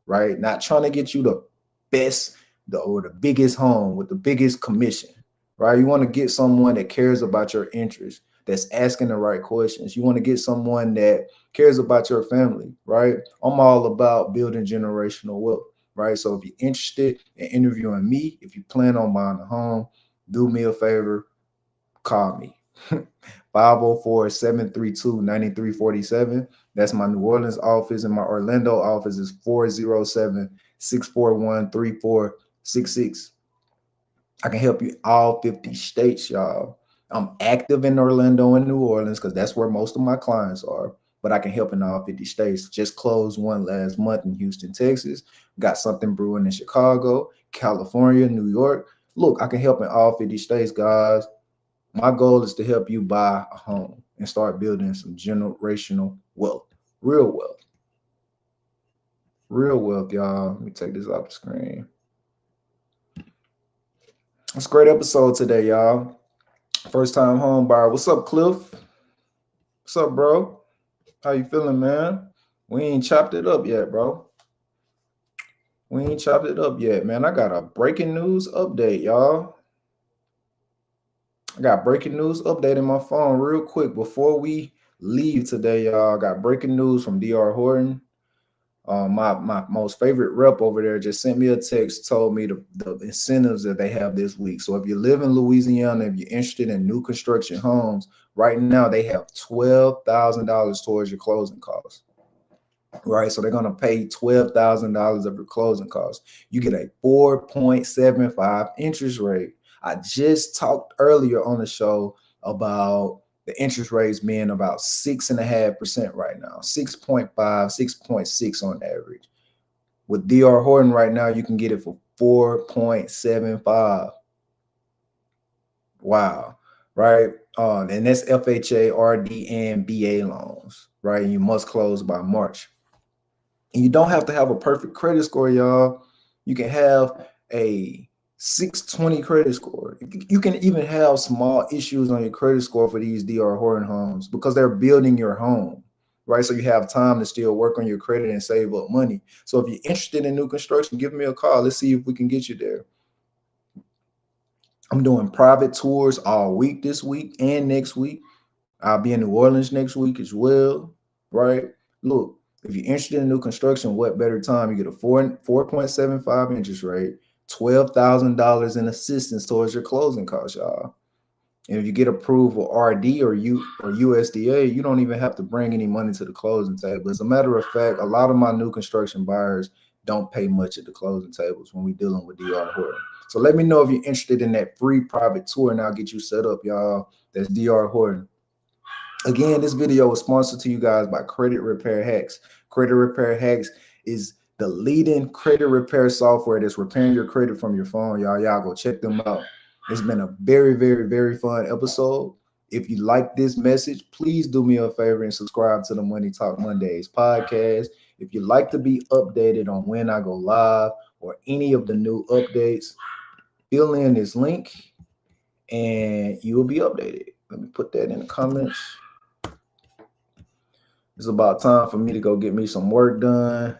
right? Not trying to get you the best or the biggest home with the biggest commission, right? You want to get someone that cares about your interests, that's asking the right questions. You want to get someone that cares about your family, right? I'm all about building generational wealth, right? So if you're interested in interviewing me, if you plan on buying a home, do me a favor, call me. 504-732-9347. That's my New Orleans office, and my Orlando office is 407-641-3466. I can help you all 50 states, y'all. I'm active in Orlando and New Orleans because that's where most of my clients are, but I can help in all 50 states. Just closed one last month in Houston, Texas. Got something brewing in Chicago, California, New York. Look, I can help in all 50 states, guys. My goal is to help you buy a home and start building some generational wealth, real wealth, real wealth, y'all. Let me take this off the screen. It's a great episode today, y'all. First time home buyer. What's up, Cliff? What's up, bro? How you feeling, man? We ain't chopped it up yet, bro. We ain't chopped it up yet, man. I got a breaking news update, y'all. I got breaking news update in my phone real quick before we leave today, y'all. I got breaking news from DR Horton. My most favorite rep over there just sent me a text, told me the incentives that they have this week. So if you live in Louisiana, if you're interested in new construction homes, right now they have $12,000 towards your closing costs. Right, so they're gonna pay $12,000 of your closing costs. You get a 4.75 interest rate. I just talked earlier on the show about the interest rates being about 6.5% right now, 6.5, 6.6 on average. With DR Horton right now, you can get it for 4.75. Wow. Right. And that's FHA, RD, and BA loans, right? And you must close by March. And you don't have to have a perfect credit score, y'all. You can have a 620 credit score. You can even have small issues on your credit score for these DR Horton homes because they're building your home, right? So you have time to still work on your credit and save up money. So if you're interested in new construction, give me a call. Let's see if we can get you there. I'm doing private tours all week this week and next week. I'll be in New Orleans next week as well, right? Look, if you're interested in new construction, what better time? You get a 4.75 interest rate, $12,000 in assistance towards your closing costs, y'all. And if you get approved for RD or USDA, you don't even have to bring any money to the closing table. As a matter of fact, a lot of my new construction buyers don't pay much at the closing tables when we're dealing with DR Horton. So let me know if you're interested in that free private tour, and I'll get you set up, y'all. That's DR Horton. Again, this video was sponsored to you guys by Credit Repair Hacks. Credit Repair Hacks is the leading credit repair software that's repairing your credit from your phone. Y'all go check them out. It's been a very, very, very fun episode. If you like this message, please do me a favor and subscribe to the Money Talk Mondays podcast. If you'd like to be updated on when I go live or any of the new updates, fill in this link and you will be updated. Let me put that in the comments. It's about time for me to go get me some work done.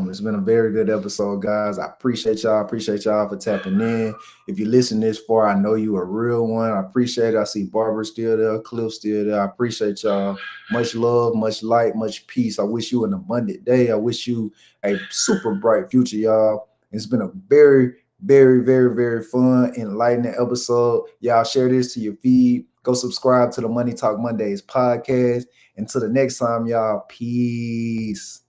It's been a very good episode, guys. I appreciate y'all. Appreciate y'all for tapping in. If you listen this far, I know you a real one. I appreciate it. I see Barbara still there, Cliff still there. I appreciate y'all. Much love, much light, much peace. I wish you an abundant day. I wish you a super bright future, y'all. It's been a very, very, very, very fun, enlightening episode. Y'all share this to your feed. Go subscribe to the Money Talk Mondays podcast. Until the next time, y'all, peace.